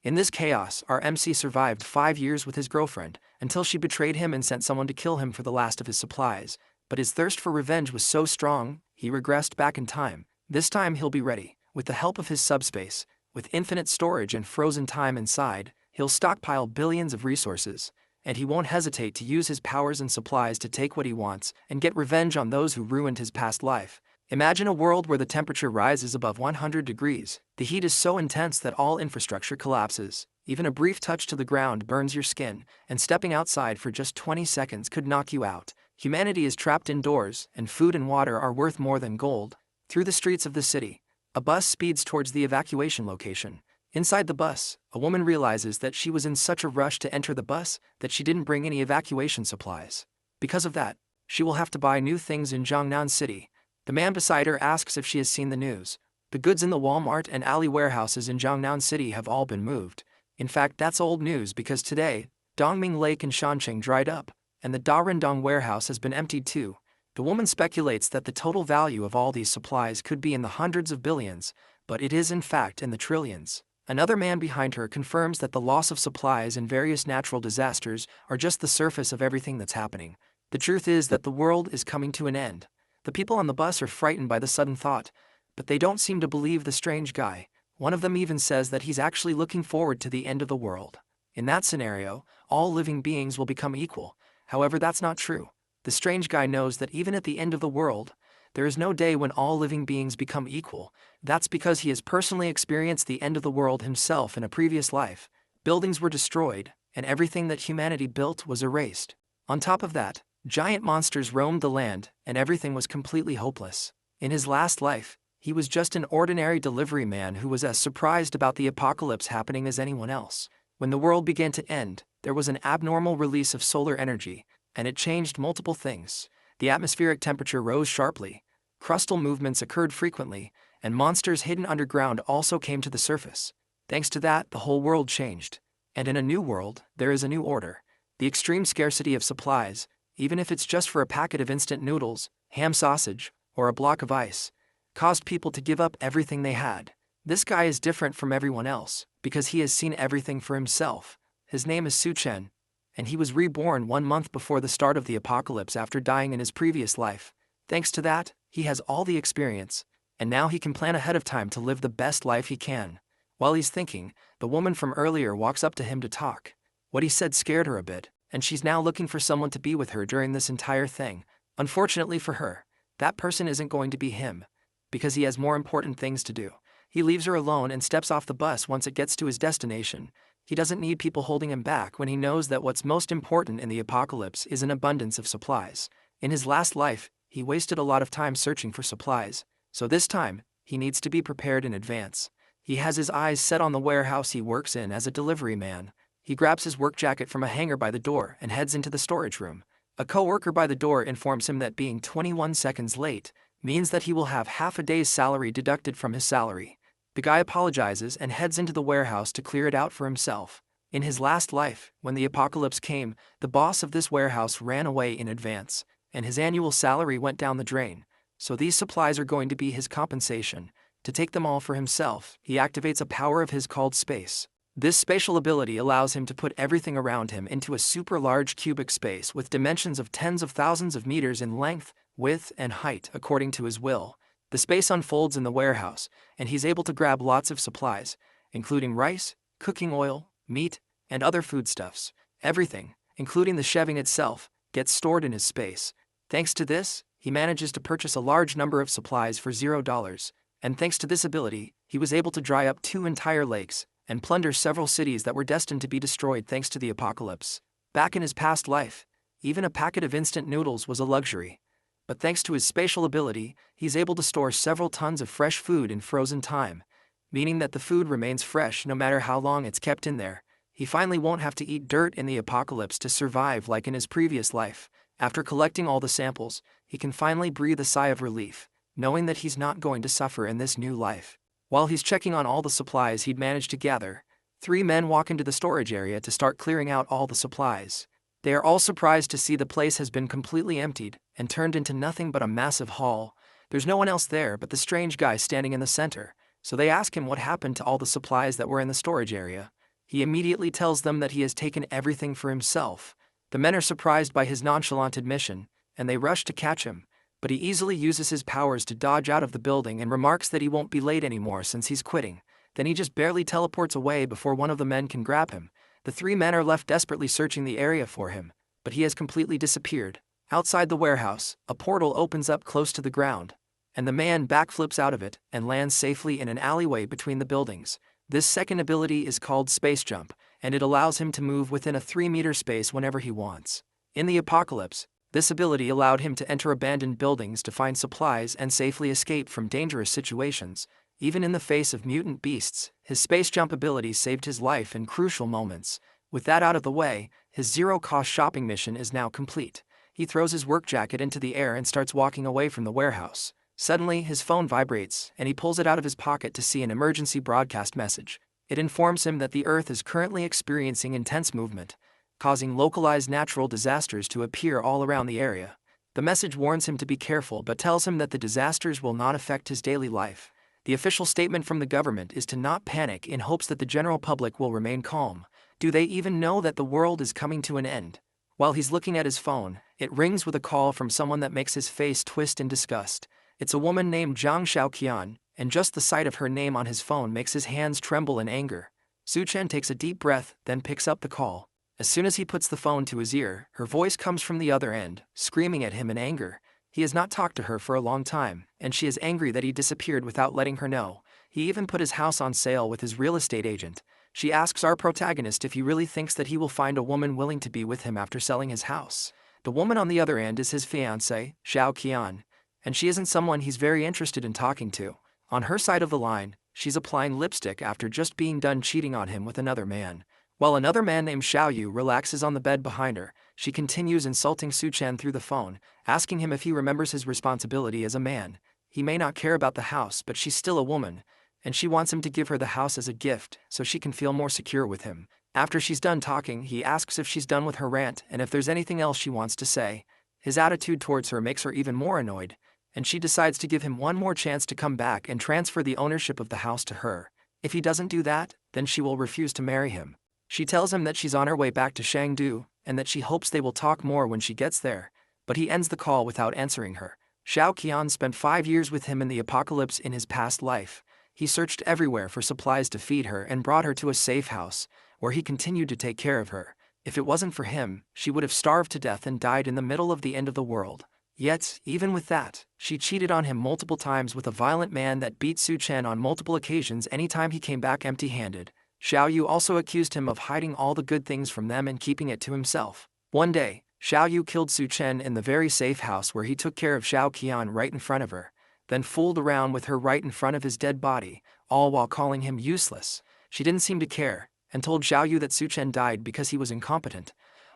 In this chaos, our MC survived 5 years with his girlfriend, until she betrayed him and sent someone to kill him for the last of his supplies. But his thirst for revenge was so strong, he regressed back in time. This time he'll be ready. With the help of his subspace, with infinite storage and frozen time inside, he'll stockpile billions of resources, and he won't hesitate to use his powers and supplies to take what he wants and get revenge on those who ruined his past life. Imagine a world where the temperature rises above 100 degrees. The heat is so intense that all infrastructure collapses. Even a brief touch to the ground burns your skin, and stepping outside for just 20 seconds could knock you out. Humanity is trapped indoors, and food and water are worth more than gold. Through the streets of the city, a bus speeds towards the evacuation location. Inside the bus, a woman realizes that she was in such a rush to enter the bus that she didn't bring any evacuation supplies. Because of that, she will have to buy new things in Jiangnan City. The man beside her asks if she has seen the news. The goods in the Walmart and alley warehouses in Jiangnan City have all been moved. In fact, that's old news because today, Dongming Lake in Shanqing dried up, and the Darindong warehouse has been emptied too. The woman speculates that the total value of all these supplies could be in the hundreds of billions, but it is in fact in the trillions. Another man behind her confirms that the loss of supplies and various natural disasters are just the surface of everything that's happening. The truth is that the world is coming to an end. The people on the bus are frightened by the sudden thought, but they don't seem to believe the strange guy. One of them even says that he's actually looking forward to the end of the world. In that scenario, all living beings will become equal. However, that's not true. The strange guy knows that even at the end of the world, there is no day when all living beings become equal. That's because he has personally experienced the end of the world himself in a previous life. Buildings were destroyed, and everything that humanity built was erased. On top of that, giant monsters roamed the land, and everything was completely hopeless. In his last life, he was just an ordinary delivery man who was as surprised about the apocalypse happening as anyone else. When the world began to end, there was an abnormal release of solar energy, and it changed multiple things. The atmospheric temperature rose sharply, crustal movements occurred frequently, and monsters hidden underground also came to the surface. Thanks to that, the whole world changed. And in a new world, there is a new order. The extreme scarcity of supplies, even if it's just for a packet of instant noodles, ham sausage, or a block of ice, caused people to give up everything they had. This guy is different from everyone else, because he has seen everything for himself. His name is Su Chen, and he was reborn 1 month before the start of the apocalypse after dying in his previous life. Thanks to that, he has all the experience, and now he can plan ahead of time to live the best life he can. While he's thinking, the woman from earlier walks up to him to talk. What he said scared her a bit, and she's now looking for someone to be with her during this entire thing. Unfortunately for her, that person isn't going to be him, because he has more important things to do. He leaves her alone and steps off the bus once it gets to his destination. He doesn't need people holding him back when he knows that what's most important in the apocalypse is an abundance of supplies. In his last life, he wasted a lot of time searching for supplies, so this time, he needs to be prepared in advance. He has his eyes set on the warehouse he works in as a delivery man. He grabs his work jacket from a hanger by the door and heads into the storage room. A co-worker by the door informs him that being 21 seconds late means that he will have half a day's salary deducted from his salary. The guy apologizes and heads into the warehouse to clear it out for himself. In his last life, when the apocalypse came, the boss of this warehouse ran away in advance, and his annual salary went down the drain. So these supplies are going to be his compensation. To take them all for himself, he activates a power of his called space. This spatial ability allows him to put everything around him into a super large cubic space with dimensions of tens of thousands of meters in length, width, and height according to his will. The space unfolds in the warehouse, and he's able to grab lots of supplies, including rice, cooking oil, meat, and other foodstuffs. Everything, including the shelving itself, gets stored in his space. Thanks to this, he manages to purchase a large number of supplies for $0, and thanks to this ability, he was able to dry up 2 entire lakes and plunder several cities that were destined to be destroyed thanks to the apocalypse. Back in his past life, even a packet of instant noodles was a luxury. But thanks to his spatial ability, he's able to store several tons of fresh food in frozen time, meaning that the food remains fresh no matter how long it's kept in there. He finally won't have to eat dirt in the apocalypse to survive like in his previous life. After collecting all the samples, he can finally breathe a sigh of relief, knowing that he's not going to suffer in this new life. While he's checking on all the supplies he'd managed to gather, 3 men walk into the storage area to start clearing out all the supplies. They are all surprised to see the place has been completely emptied and turned into nothing but a massive hall. There's no one else there but the strange guy standing in the center, so they ask him what happened to all the supplies that were in the storage area. He immediately tells them that he has taken everything for himself. The men are surprised by his nonchalant admission, and they rush to catch him, but he easily uses his powers to dodge out of the building and remarks that he won't be late anymore since he's quitting. Then he just barely teleports away before one of the men can grab him. The three men are left desperately searching the area for him, but he has completely disappeared. Outside the warehouse, a portal opens up close to the ground, and the man backflips out of it and lands safely in an alleyway between the buildings. This second ability is called Space Jump, and it allows him to move within a 3-meter space whenever he wants. In the apocalypse, this ability allowed him to enter abandoned buildings to find supplies and safely escape from dangerous situations. Even in the face of mutant beasts, his space jump ability saved his life in crucial moments. With that out of the way, his zero-cost shopping mission is now complete. He throws his work jacket into the air and starts walking away from the warehouse. Suddenly, his phone vibrates, and he pulls it out of his pocket to see an emergency broadcast message. It informs him that the Earth is currently experiencing intense movement, causing localized natural disasters to appear all around the area. The message warns him to be careful but tells him that the disasters will not affect his daily life. The official statement from the government is to not panic in hopes that the general public will remain calm. Do they even know that the world is coming to an end? While he's looking at his phone, it rings with a call from someone that makes his face twist in disgust. It's a woman named Zhang Xiaoqian, and just the sight of her name on his phone makes his hands tremble in anger. Su Chen takes a deep breath, then picks up the call. As soon as he puts the phone to his ear, her voice comes from the other end, screaming at him in anger. He has not talked to her for a long time, and she is angry that he disappeared without letting her know. He even put his house on sale with his real estate agent. She asks our protagonist if he really thinks that he will find a woman willing to be with him after selling his house. The woman on the other end is his fiancée, Xiao Qian, and she isn't someone he's very interested in talking to. On her side of the line, she's applying lipstick after just being done cheating on him with another man. While another man named Xiao Yu relaxes on the bed behind her, she continues insulting Su Chen through the phone, asking him if he remembers his responsibility as a man. He may not care about the house, but she's still a woman, and she wants him to give her the house as a gift so she can feel more secure with him. After she's done talking, he asks if she's done with her rant and if there's anything else she wants to say. His attitude towards her makes her even more annoyed, and she decides to give him one more chance to come back and transfer the ownership of the house to her. If he doesn't do that, then she will refuse to marry him. She tells him that she's on her way back to Shangdu, and that she hopes they will talk more when she gets there, but he ends the call without answering her. Xiao Qian spent 5 years with him in the apocalypse in his past life. He searched everywhere for supplies to feed her and brought her to a safe house, where he continued to take care of her. If it wasn't for him, she would have starved to death and died in the middle of the end of the world. Yet, even with that, she cheated on him multiple times with a violent man that beat Su Chen on multiple occasions anytime he came back empty-handed. Xiao Yu also accused him of hiding all the good things from them and keeping it to himself. One day, Xiao Yu killed Su Chen in the very safe house where he took care of Xiao Qian right in front of her, then fooled around with her right in front of his dead body, all while calling him useless. She didn't seem to care, and told Xiao Yu that Su Chen died because he was incompetent,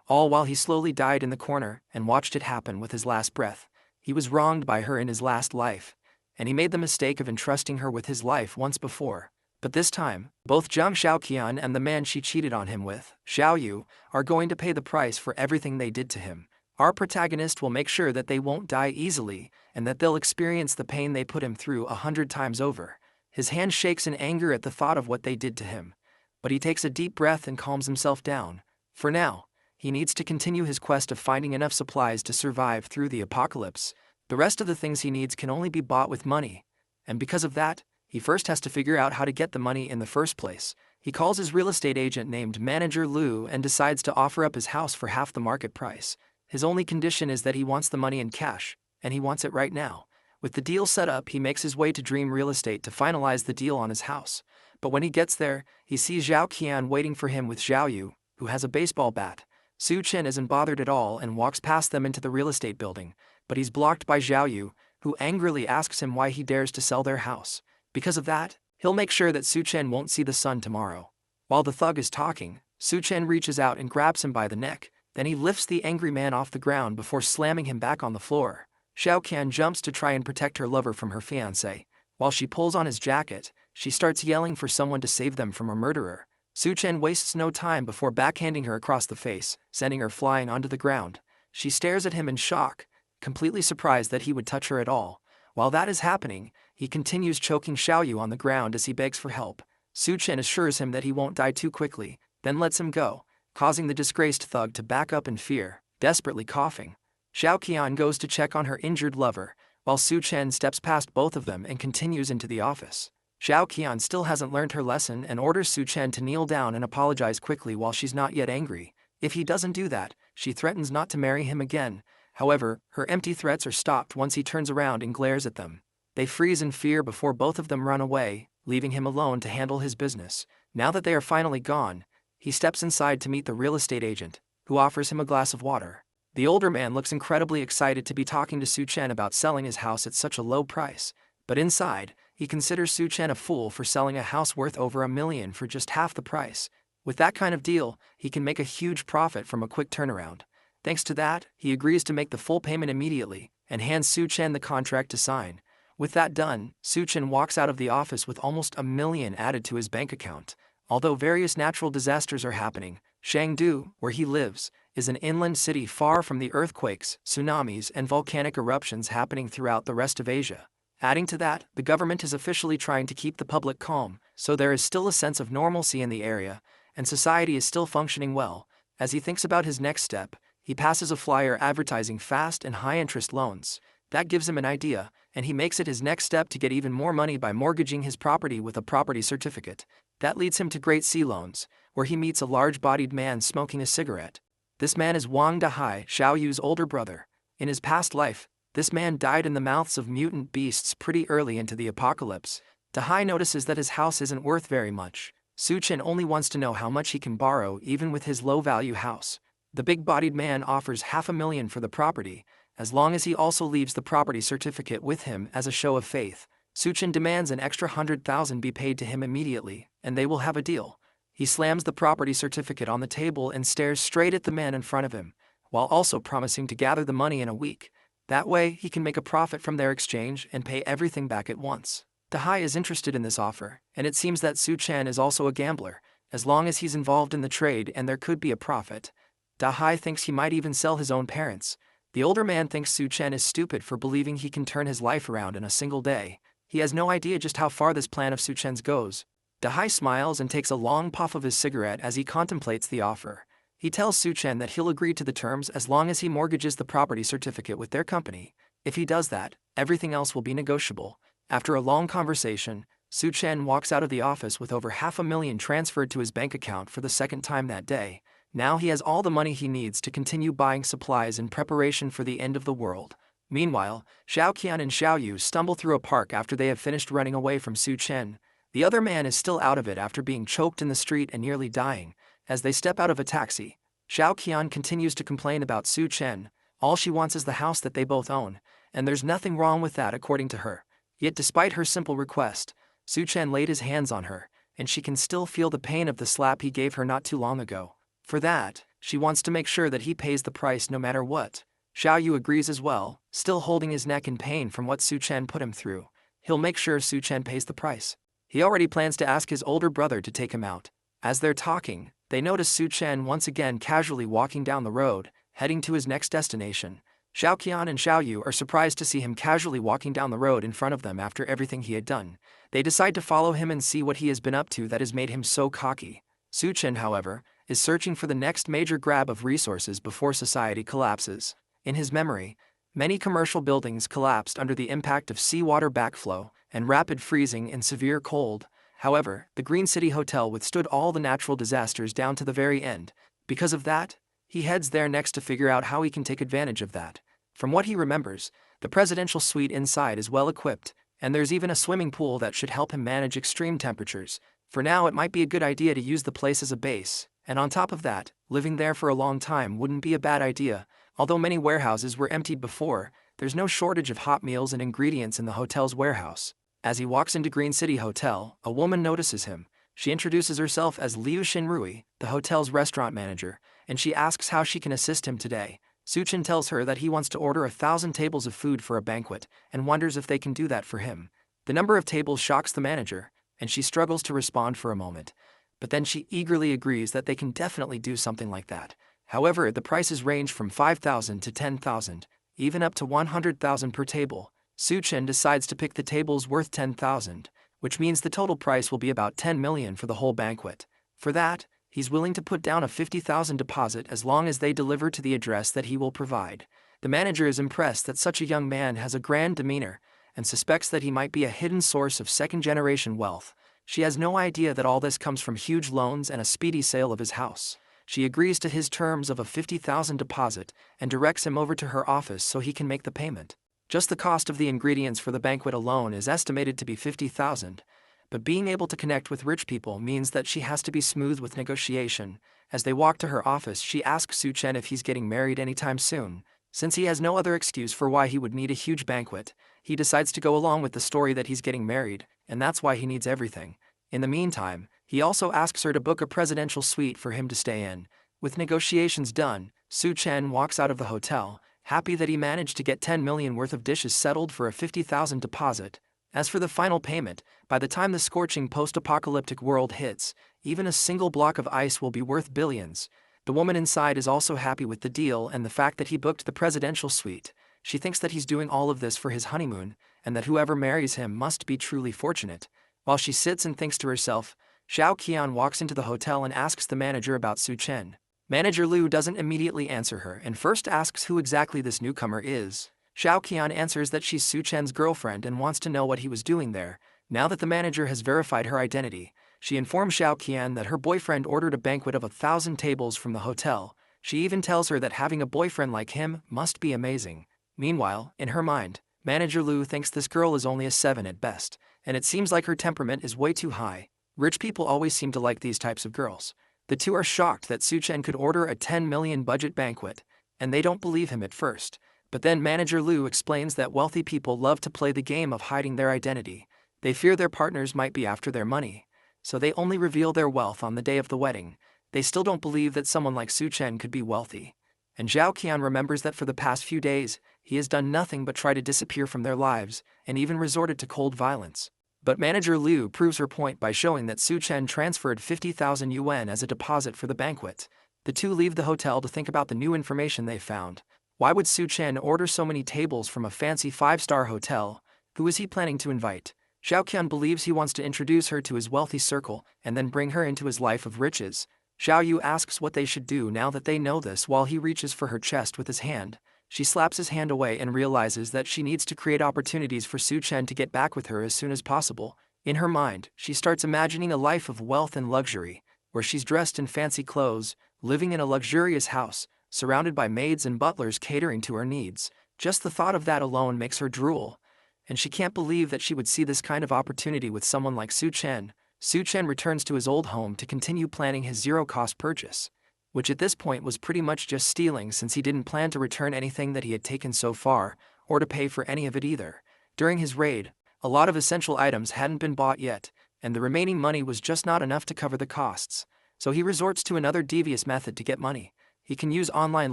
all while he slowly died in the corner and watched it happen with his last breath. He was wronged by her in his last life, and he made the mistake of entrusting her with his life once before. But this time, both Zhang Xiaoqian and the man she cheated on him with, Xiao Yu, are going to pay the price for everything they did to him. Our protagonist will make sure that they won't die easily, and that they'll experience the pain they put him through 100 times over. His hand shakes in anger at the thought of what they did to him, but he takes a deep breath and calms himself down. For now, he needs to continue his quest of finding enough supplies to survive through the apocalypse. The rest of the things he needs can only be bought with money, and because of that, he first has to figure out how to get the money in the first place. He calls his real estate agent named Manager Lu and decides to offer up his house for half the market price. His only condition is that he wants the money in cash, and he wants it right now. With the deal set up, he makes his way to Dream Real Estate to finalize the deal on his house. But when he gets there, he sees Xiao Qian waiting for him with Xiao Yu, who has a baseball bat. Su Chen isn't bothered at all and walks past them into the real estate building, but he's blocked by Xiao Yu, who angrily asks him why he dares to sell their house. Because of that, he'll make sure that Su Chen won't see the sun tomorrow. While the thug is talking, Su Chen reaches out and grabs him by the neck, then he lifts the angry man off the ground before slamming him back on the floor. Xiao Qian jumps to try and protect her lover from her fiancé. While she pulls on his jacket, she starts yelling for someone to save them from a murderer. Su Chen wastes no time before backhanding her across the face, sending her flying onto the ground. She stares at him in shock, completely surprised that he would touch her at all. While that is happening, he continues choking Xiao Yu on the ground as he begs for help. Su Chen assures him that he won't die too quickly, then lets him go, causing the disgraced thug to back up in fear, desperately coughing. Xiao Qian goes to check on her injured lover, while Su Chen steps past both of them and continues into the office. Xiao Qian still hasn't learned her lesson and orders Su Chen to kneel down and apologize quickly while she's not yet angry. If he doesn't do that, she threatens not to marry him again. However, her empty threats are stopped once he turns around and glares at them. They freeze in fear before both of them run away, leaving him alone to handle his business. Now that they are finally gone, he steps inside to meet the real estate agent, who offers him a glass of water. The older man looks incredibly excited to be talking to Su Chen about selling his house at such a low price, but inside, he considers Su Chen a fool for selling a house worth over $1 million for just half the price. With that kind of deal, he can make a huge profit from a quick turnaround. Thanks to that, he agrees to make the full payment immediately and hands Su Chen the contract to sign. With that done, Su Chen walks out of the office with almost $1 million added to his bank account. Although various natural disasters are happening, Chengdu, where he lives, is an inland city far from the earthquakes, tsunamis, and volcanic eruptions happening throughout the rest of Asia. Adding to that, the government is officially trying to keep the public calm, so there is still a sense of normalcy in the area, and society is still functioning well. As he thinks about his next step, he passes a flyer advertising fast and high-interest loans. That gives him an idea, and he makes it his next step to get even more money by mortgaging his property with a property certificate. That leads him to Great Sea Loans, where he meets a large-bodied man smoking a cigarette. This man is Wang Dahai, Xiao Yu's older brother. In his past life, this man died in the mouths of mutant beasts pretty early into the apocalypse. Dahai notices that his house isn't worth very much. Su Chen only wants to know how much he can borrow even with his low-value house. The big-bodied man offers $500,000 for the property, as long as he also leaves the property certificate with him as a show of faith. Su Chen demands an extra $100,000 be paid to him immediately, and they will have a deal. He slams the property certificate on the table and stares straight at the man in front of him, while also promising to gather the money in a week. That way, he can make a profit from their exchange and pay everything back at once. Dahai is interested in this offer, and it seems that Su Chen is also a gambler, as long as he's involved in the trade and there could be a profit. Dahai thinks he might even sell his own parents. The older man thinks Su Chen is stupid for believing he can turn his life around in a single day. He has no idea just how far this plan of Su Chen's goes. Dahai smiles and takes a long puff of his cigarette as he contemplates the offer. He tells Su Chen that he'll agree to the terms as long as he mortgages the property certificate with their company. If he does that, everything else will be negotiable. After a long conversation, Su Chen walks out of the office with over $500,000 transferred to his bank account for the second time that day. Now he has all the money he needs to continue buying supplies in preparation for the end of the world. Meanwhile, Xiao Qian and Xiao Yu stumble through a park after they have finished running away from Su Chen. The other man is still out of it after being choked in the street and nearly dying. As they step out of a taxi, Xiao Qian continues to complain about Su Chen. All she wants is the house that they both own, and there's nothing wrong with that according to her. Yet despite her simple request, Su Chen laid his hands on her, and she can still feel the pain of the slap he gave her not too long ago. For that, she wants to make sure that he pays the price no matter what. Xiao Yu agrees as well, still holding his neck in pain from what Su Chen put him through. He'll make sure Su Chen pays the price. He already plans to ask his older brother to take him out. As they're talking, they notice Su Chen once again casually walking down the road, heading to his next destination. Xiao Qian and Xiao Yu are surprised to see him casually walking down the road in front of them after everything he had done. They decide to follow him and see what he has been up to that has made him so cocky. Su Chen, however, is searching for the next major grab of resources before society collapses. In his memory, many commercial buildings collapsed under the impact of seawater backflow and rapid freezing and severe cold. However, the Green City Hotel withstood all the natural disasters down to the very end. Because of that, he heads there next to figure out how he can take advantage of that. From what he remembers, the presidential suite inside is well equipped, and there's even a swimming pool that should help him manage extreme temperatures. For now, it might be a good idea to use the place as a base, and on top of that, living there for a long time wouldn't be a bad idea. Although many warehouses were emptied before, there's no shortage of hot meals and ingredients in the hotel's warehouse. As he walks into Green City Hotel, a woman notices him. She introduces herself as Liu Xinrui, the hotel's restaurant manager, and she asks how she can assist him today. Su Chen tells her that he wants to order 1,000 tables of food for a banquet, and wonders if they can do that for him. The number of tables shocks the manager, and she struggles to respond for a moment. But then she eagerly agrees that they can definitely do something like that. However, the prices range from 5,000 to 10,000, even up to 100,000 per table. Su Chen decides to pick the tables worth 10,000, which means the total price will be about 10 million for the whole banquet. For that, He's willing to put down a 50,000 deposit as long as they deliver to the address that he will provide. The manager is impressed that such a young man has a grand demeanor and suspects that he might be a hidden source of second-generation wealth. She has no idea that all this comes from huge loans and a speedy sale of his house. She agrees to his terms of a 50,000 deposit and directs him over to her office so he can make the payment. Just the cost of the ingredients for the banquet alone is estimated to be 50,000, but being able to connect with rich people means that she has to be smooth with negotiation. As they walk to her office, she asks Su Chen if he's getting married anytime soon. Since he has no other excuse for why he would need a huge banquet, he decides to go along with the story that he's getting married, and that's why he needs everything. In the meantime, he also asks her to book a presidential suite for him to stay in. With negotiations done, Su Chen walks out of the hotel, happy that he managed to get 10 million worth of dishes settled for a 50,000 deposit. As for the final payment, by the time the scorching post-apocalyptic world hits, even a single block of ice will be worth billions. The woman inside is also happy with the deal and the fact that he booked the presidential suite. She thinks that he's doing all of this for his honeymoon, and that whoever marries him must be truly fortunate. While she sits and thinks to herself, Xiao Qian walks into the hotel and asks the manager about Su Chen. Manager Liu doesn't immediately answer her and first asks who exactly this newcomer is. Xiao Qian answers that she's Su Chen's girlfriend and wants to know what he was doing there. Now that the manager has verified her identity, she informs Xiao Qian that her boyfriend ordered a banquet of 1,000 tables from the hotel. She even tells her that having a boyfriend like him must be amazing. Meanwhile, in her mind, Manager Liu thinks this girl is only a 7 at best, and it seems like her temperament is way too high. Rich people always seem to like these types of girls. The two are shocked that Su Chen could order a 10 million budget banquet, and they don't believe him at first. But then Manager Liu explains that wealthy people love to play the game of hiding their identity. They fear their partners might be after their money, so they only reveal their wealth on the day of the wedding. They still don't believe that someone like Su Chen could be wealthy. And Zhao Qian remembers that for the past few days, he has done nothing but try to disappear from their lives, and even resorted to cold violence. But Manager Liu proves her point by showing that Su Chen transferred 50,000 yuan as a deposit for the banquet. The two leave the hotel to think about the new information they found. Why would Su Chen order so many tables from a fancy 5-star hotel? Who is he planning to invite? Xiao Qian believes he wants to introduce her to his wealthy circle and then bring her into his life of riches. Xiao Yu asks what they should do now that they know this while he reaches for her chest with his hand. She slaps his hand away and realizes that she needs to create opportunities for Su Chen to get back with her as soon as possible. In her mind, she starts imagining a life of wealth and luxury, where she's dressed in fancy clothes, living in a luxurious house, surrounded by maids and butlers catering to her needs. Just the thought of that alone makes her drool, and she can't believe that she would see this kind of opportunity with someone like Su Chen. Su Chen returns to his old home to continue planning his zero-cost purchase, which at this point was pretty much just stealing since he didn't plan to return anything that he had taken so far, or to pay for any of it either. During his raid, a lot of essential items hadn't been bought yet, and the remaining money was just not enough to cover the costs, so he resorts to another devious method to get money. He can use online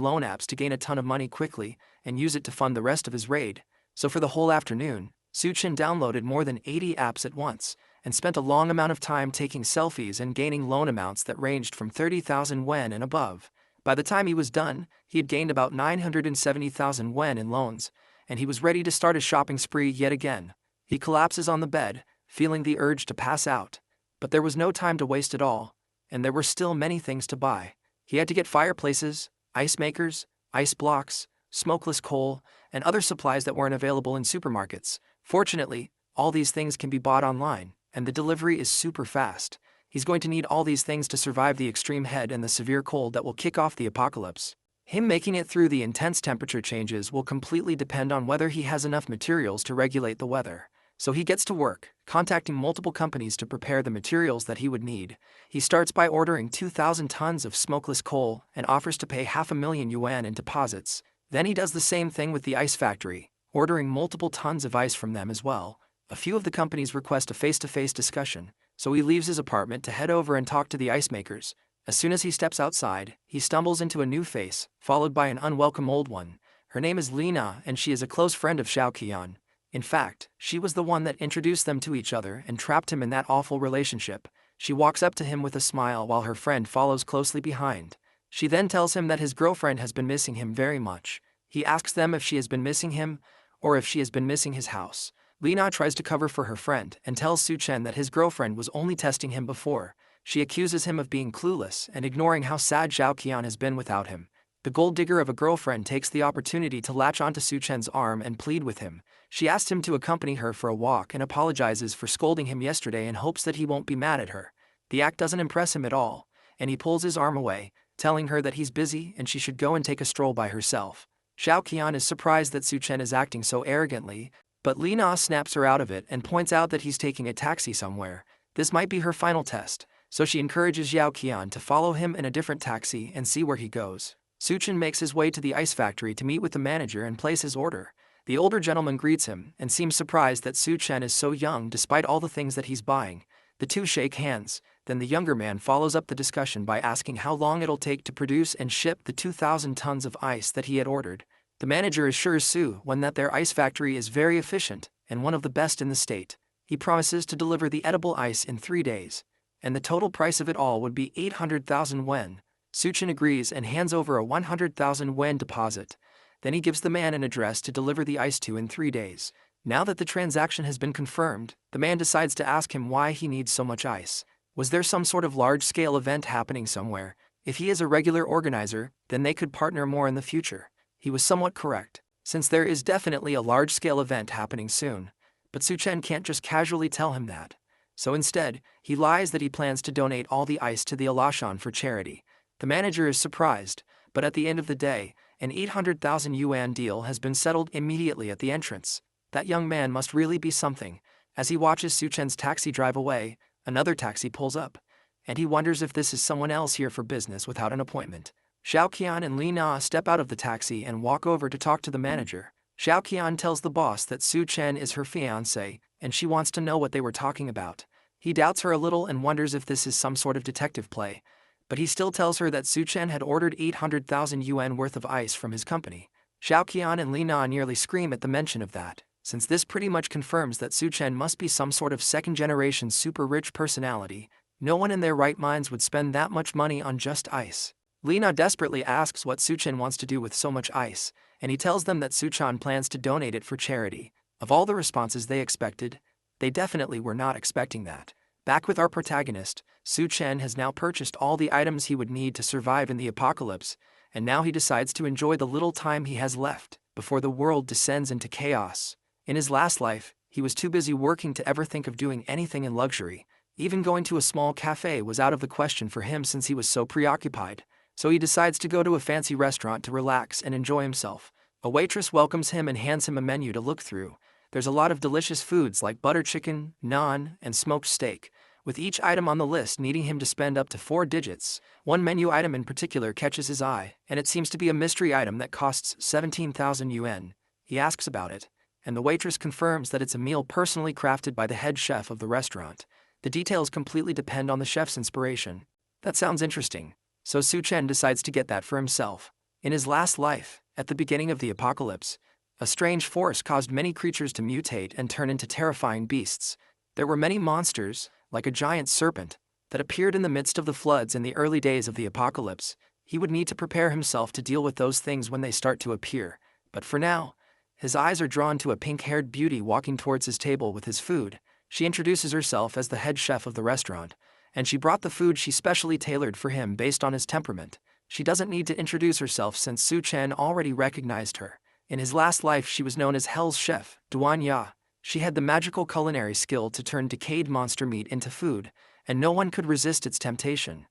loan apps to gain a ton of money quickly and use it to fund the rest of his raid. So for the whole afternoon, Su Chen downloaded more than 80 apps at once and spent a long amount of time taking selfies and gaining loan amounts that ranged from 30,000 wen and above. By the time he was done, he had gained about 970,000 wen in loans, and he was ready to start a shopping spree yet again. He collapses on the bed, feeling the urge to pass out. But there was no time to waste at all, and there were still many things to buy. He had to get fireplaces, ice makers, ice blocks, smokeless coal, and other supplies that weren't available in supermarkets. Fortunately, all these things can be bought online, and the delivery is super fast. He's going to need all these things to survive the extreme heat and the severe cold that will kick off the apocalypse. Him making it through the intense temperature changes will completely depend on whether he has enough materials to regulate the weather. So he gets to work, contacting multiple companies to prepare the materials that he would need. He starts by ordering 2,000 tons of smokeless coal and offers to pay 500,000 yuan in deposits. Then he does the same thing with the ice factory, ordering multiple tons of ice from them as well. A few of the companies request a face-to-face discussion, so he leaves his apartment to head over and talk to the ice makers. As soon as he steps outside, he stumbles into a new face, followed by an unwelcome old one. Her name is Lina, and she is a close friend of Xiao Qian. In fact, she was the one that introduced them to each other and trapped him in that awful relationship. She walks up to him with a smile while her friend follows closely behind. She then tells him that his girlfriend has been missing him very much. He asks them if she has been missing him, or if she has been missing his house. Lina tries to cover for her friend and tells Su Chen that his girlfriend was only testing him before. She accuses him of being clueless and ignoring how sad Zhao Qian has been without him. The gold digger of a girlfriend takes the opportunity to latch onto Su Chen's arm and plead with him. She asks him to accompany her for a walk and apologizes for scolding him yesterday in hopes that he won't be mad at her. The act doesn't impress him at all, and he pulls his arm away, telling her that he's busy and she should go and take a stroll by herself. Zhao Qian is surprised that Su Chen is acting so arrogantly, but Li Na snaps her out of it and points out that he's taking a taxi somewhere. This might be her final test, so she encourages Zhao Qian to follow him in a different taxi and see where he goes. Su Chen makes his way to the ice factory to meet with the manager and place his order. The older gentleman greets him and seems surprised that Su Chen is so young despite all the things that he's buying. The two shake hands, then the younger man follows up the discussion by asking how long it'll take to produce and ship the 2,000 tons of ice that he had ordered. The manager assures Su Chen that their ice factory is very efficient and one of the best in the state. He promises to deliver the edible ice in 3 days, and the total price of it all would be 800,000 yuan. Su Chen agrees and hands over a 100,000 yuan deposit. Then he gives the man an address to deliver the ice to in 3 days. Now that the transaction has been confirmed, the man decides to ask him why he needs so much ice. Was there some sort of large-scale event happening somewhere? If he is a regular organizer, then they could partner more in the future. He was somewhat correct, since there is definitely a large-scale event happening soon. But Su Chen can't just casually tell him that. So instead, he lies that he plans to donate all the ice to the Alashan for charity. The manager is surprised, but at the end of the day, an 800,000 yuan deal has been settled immediately at the entrance. That young man must really be something. As he watches Su Chen's taxi drive away, another taxi pulls up, and he wonders if this is someone else here for business without an appointment. Zhao Qian and Li Na step out of the taxi and walk over to talk to the manager. Zhao Qian tells the boss that Su Chen is her fiancé, and she wants to know what they were talking about. He doubts her a little and wonders if this is some sort of detective play, but he still tells her that Su Chen had ordered 800,000 yuan worth of ice from his company. Zhao Qian and Li Na nearly scream at the mention of that, since this pretty much confirms that Su Chen must be some sort of second-generation super-rich personality. No one in their right minds would spend that much money on just ice. Li Na desperately asks what Su Chen wants to do with so much ice, and he tells them that Su Chen plans to donate it for charity. Of all the responses they expected, they definitely were not expecting that. Back with our protagonist, Su Chen has now purchased all the items he would need to survive in the apocalypse, and now he decides to enjoy the little time he has left before the world descends into chaos. In his last life, he was too busy working to ever think of doing anything in luxury. Even going to a small cafe was out of the question for him since he was so preoccupied. So he decides to go to a fancy restaurant to relax and enjoy himself. A waitress welcomes him and hands him a menu to look through. There's a lot of delicious foods like butter chicken, naan, and smoked steak, with each item on the list needing him to spend up to 4 digits. One menu item in particular catches his eye, and it seems to be a mystery item that costs 17,000 yuan. He asks about it, and the waitress confirms that it's a meal personally crafted by the head chef of the restaurant. The details completely depend on the chef's inspiration. That sounds interesting. So Su Chen decides to get that for himself. In his last life, at the beginning of the apocalypse, a strange force caused many creatures to mutate and turn into terrifying beasts. There were many monsters, like a giant serpent, that appeared in the midst of the floods in the early days of the apocalypse. He would need to prepare himself to deal with those things when they start to appear. But for now, his eyes are drawn to a pink-haired beauty walking towards his table with his food. She introduces herself as the head chef of the restaurant, and she brought the food she specially tailored for him based on his temperament. She doesn't need to introduce herself since Su Chen already recognized her. In his last life she was known as Hell's Chef, Duan Ya. She had the magical culinary skill to turn decayed monster meat into food, and no one could resist its temptation.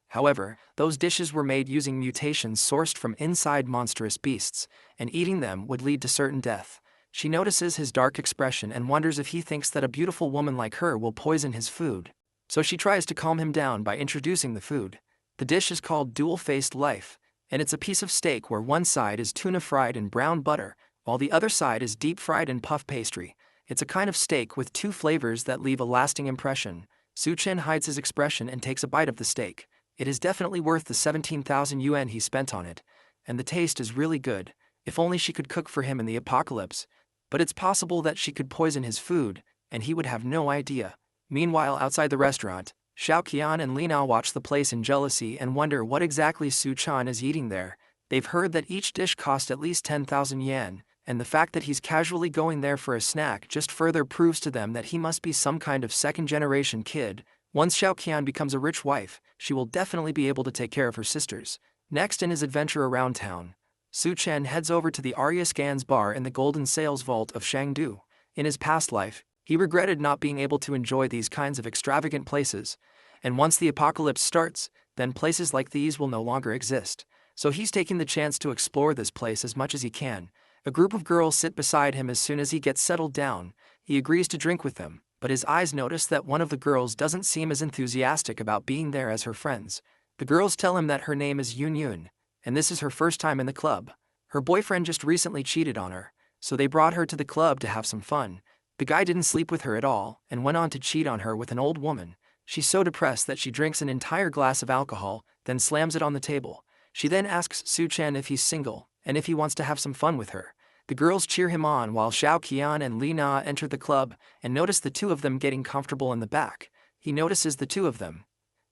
However, those dishes were made using mutations sourced from inside monstrous beasts, and eating them would lead to certain death. She notices his dark expression and wonders if he thinks that a beautiful woman like her will poison his food. So she tries to calm him down by introducing the food. The dish is called Dual-Faced Life, and it's a piece of steak where one side is tuna fried in brown butter, while the other side is deep fried in puff pastry. It's a kind of steak with 2 flavors that leave a lasting impression. Su Chen hides his expression and takes a bite of the steak. It is definitely worth the 17,000 yuan he spent on it, and the taste is really good. If only she could cook for him in the apocalypse. But it's possible that she could poison his food, and he would have no idea. Meanwhile, outside the restaurant, Zhao Qian and Li Na watch the place in jealousy and wonder what exactly Su Chen is eating there. They've heard that each dish cost at least 10,000 yen, and the fact that he's casually going there for a snack just further proves to them that he must be some kind of second-generation kid. Once Xiao Qian becomes a rich wife, she will definitely be able to take care of her sisters. Next in his adventure around town, Su Chen heads over to the Arya Scans bar in the Golden Sales Vault of Shangdu. In his past life, he regretted not being able to enjoy these kinds of extravagant places, and once the apocalypse starts, then places like these will no longer exist. So he's taking the chance to explore this place as much as he can. A group of girls sit beside him as soon as he gets settled down. He agrees to drink with them, but his eyes notice that one of the girls doesn't seem as enthusiastic about being there as her friends. The girls tell him that her name is Yun Yun, and this is her first time in the club. Her boyfriend just recently cheated on her, so they brought her to the club to have some fun. The guy didn't sleep with her at all and went on to cheat on her with an old woman. She's so depressed that she drinks an entire glass of alcohol, then slams it on the table. She then asks Su Chen if he's single and if he wants to have some fun with her. The girls cheer him on while Xiao Qian and Li Na enter the club and notice the two of them getting comfortable in the back. He notices the two of them.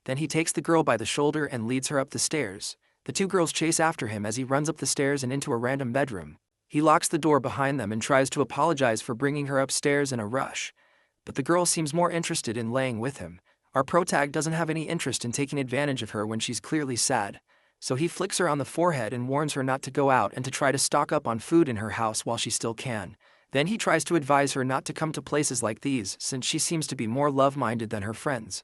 Then he takes the girl by the shoulder and leads her up the stairs. The two girls chase after him as he runs up the stairs and into a random bedroom. He locks the door behind them and tries to apologize for bringing her upstairs in a rush. But the girl seems more interested in laying with him. Our protag doesn't have any interest in taking advantage of her when she's clearly sad. So he flicks her on the forehead and warns her not to go out and to try to stock up on food in her house while she still can. Then he tries to advise her not to come to places like these since she seems to be more love-minded than her friends.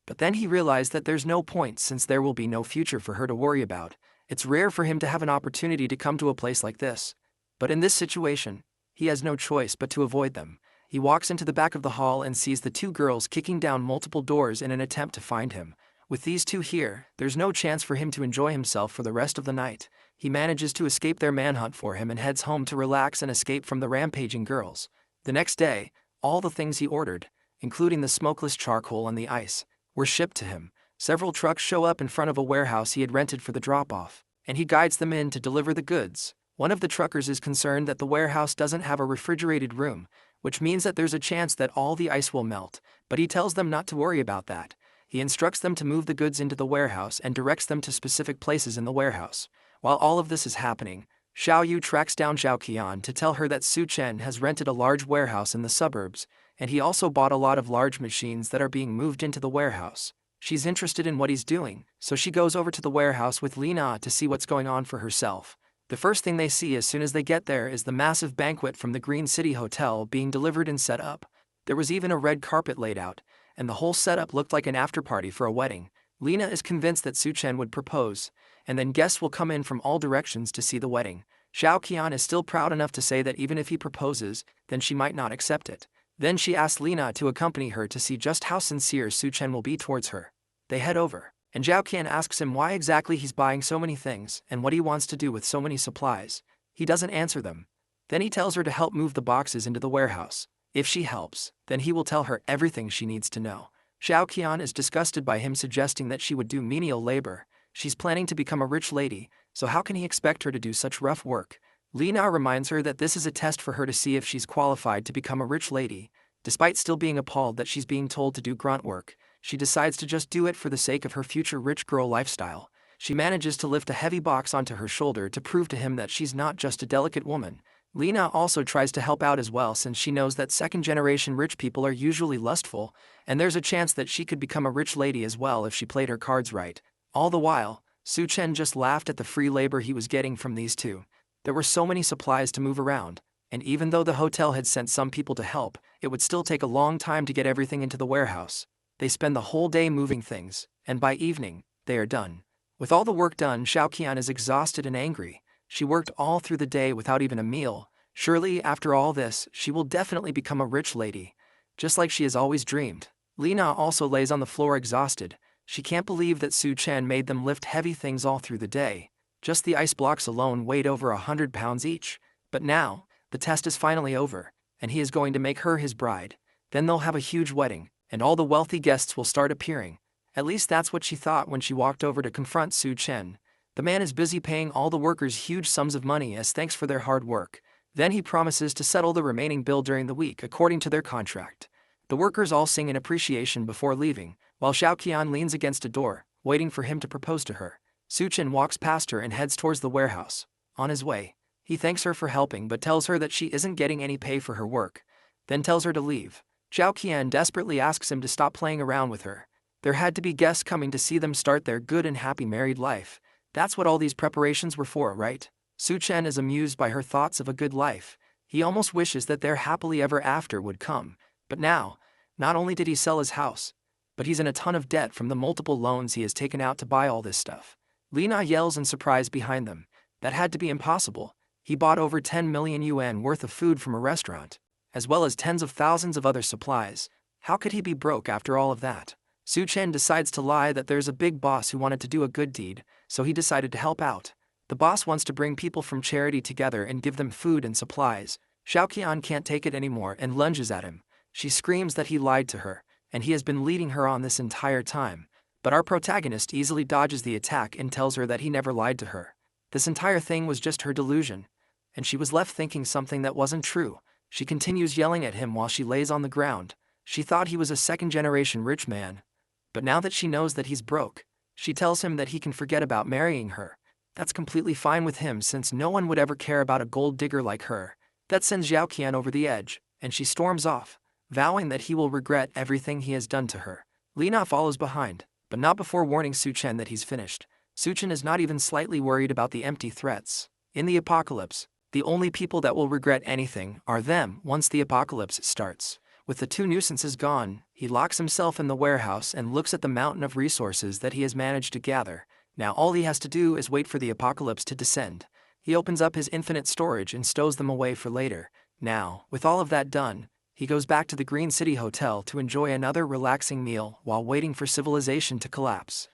But then he realized that there's no point since there will be no future for her to worry about. It's rare for him to have an opportunity to come to a place like this. But in this situation, he has no choice but to avoid them. He walks into the back of the hall and sees the two girls kicking down multiple doors in an attempt to find him. With these two here, there's no chance for him to enjoy himself for the rest of the night. He manages to escape their manhunt for him and heads home to relax and escape from the rampaging girls. The next day, all the things he ordered, including the smokeless charcoal and the ice, were shipped to him. Several trucks show up in front of a warehouse he had rented for the drop-off, and he guides them in to deliver the goods. One of the truckers is concerned that the warehouse doesn't have a refrigerated room, which means that there's a chance that all the ice will melt, but he tells them not to worry about that. He instructs them to move the goods into the warehouse and directs them to specific places in the warehouse. While all of this is happening, Xiao Yu tracks down Xiao Qian to tell her that Su Chen has rented a large warehouse in the suburbs, and he also bought a lot of large machines that are being moved into the warehouse. She's interested in what he's doing, so she goes over to the warehouse with Li Na to see what's going on for herself. The first thing they see as soon as they get there is the massive banquet from the Green City Hotel being delivered and set up. There was even a red carpet laid out, and the whole setup looked like an after-party for a wedding. Lena is convinced that Su Chen would propose, and then guests will come in from all directions to see the wedding. Xiao Qian is still proud enough to say that even if he proposes, then she might not accept it. Then she asks Lena to accompany her to see just how sincere Su Chen will be towards her. They head over, and Xiao Qian asks him why exactly he's buying so many things and what he wants to do with so many supplies. He doesn't answer them. Then he tells her to help move the boxes into the warehouse. If she helps, then he will tell her everything she needs to know. Xiao Qian is disgusted by him suggesting that she would do menial labor. She's planning to become a rich lady, so how can he expect her to do such rough work? Li Na reminds her that this is a test for her to see if she's qualified to become a rich lady. Despite still being appalled that she's being told to do grunt work, she decides to just do it for the sake of her future rich girl lifestyle. She manages to lift a heavy box onto her shoulder to prove to him that she's not just a delicate woman. Lena also tries to help out as well since she knows that second-generation rich people are usually lustful, and there's a chance that she could become a rich lady as well if she played her cards right. All the while, Su Chen just laughed at the free labor he was getting from these two. There were so many supplies to move around, and even though the hotel had sent some people to help, it would still take a long time to get everything into the warehouse. They spend the whole day moving things, and by evening, they are done. With all the work done, Xiao Qian is exhausted and angry. She worked all through the day without even a meal. Surely, after all this, she will definitely become a rich lady, just like she has always dreamed. Lena also lays on the floor exhausted. She can't believe that Su Chen made them lift heavy things all through the day. Just the ice blocks alone weighed over 100 pounds each. But now, the test is finally over, and he is going to make her his bride. Then they'll have a huge wedding, and all the wealthy guests will start appearing. At least that's what she thought when she walked over to confront Su Chen. The man is busy paying all the workers huge sums of money as thanks for their hard work. Then he promises to settle the remaining bill during the week according to their contract. The workers all sing in appreciation before leaving, while Xiao Qian leans against a door, waiting for him to propose to her. Su Chen walks past her and heads towards the warehouse. On his way, he thanks her for helping but tells her that she isn't getting any pay for her work, then tells her to leave. Xiao Qian desperately asks him to stop playing around with her. There had to be guests coming to see them start their good and happy married life. That's what all these preparations were for, right? Su Chen is amused by her thoughts of a good life. He almost wishes that their happily ever after would come. But now, not only did he sell his house, but he's in a ton of debt from the multiple loans he has taken out to buy all this stuff. Lina yells in surprise behind them. That had to be impossible. He bought over 10 million yuan worth of food from a restaurant, as well as tens of thousands of other supplies. How could he be broke after all of that? Su Chen decides to lie that there's a big boss who wanted to do a good deed, so he decided to help out. The boss wants to bring people from charity together and give them food and supplies. Xiaoqian can't take it anymore and lunges at him. She screams that he lied to her, and he has been leading her on this entire time. But our protagonist easily dodges the attack and tells her that he never lied to her. This entire thing was just her delusion, and she was left thinking something that wasn't true. She continues yelling at him while she lays on the ground. She thought he was a second-generation rich man, but now that she knows that he's broke, she tells him that he can forget about marrying her. That's completely fine with him since no one would ever care about a gold digger like her. That sends Xiaoqian over the edge, and she storms off, vowing that he will regret everything he has done to her. Lina follows behind, but not before warning Su Chen that he's finished. Su Chen is not even slightly worried about the empty threats. In the apocalypse, the only people that will regret anything are them once the apocalypse starts. With the two nuisances gone, he locks himself in the warehouse and looks at the mountain of resources that he has managed to gather. Now all he has to do is wait for the apocalypse to descend. He opens up his infinite storage and stows them away for later. Now, with all of that done, he goes back to the Green City Hotel to enjoy another relaxing meal while waiting for civilization to collapse.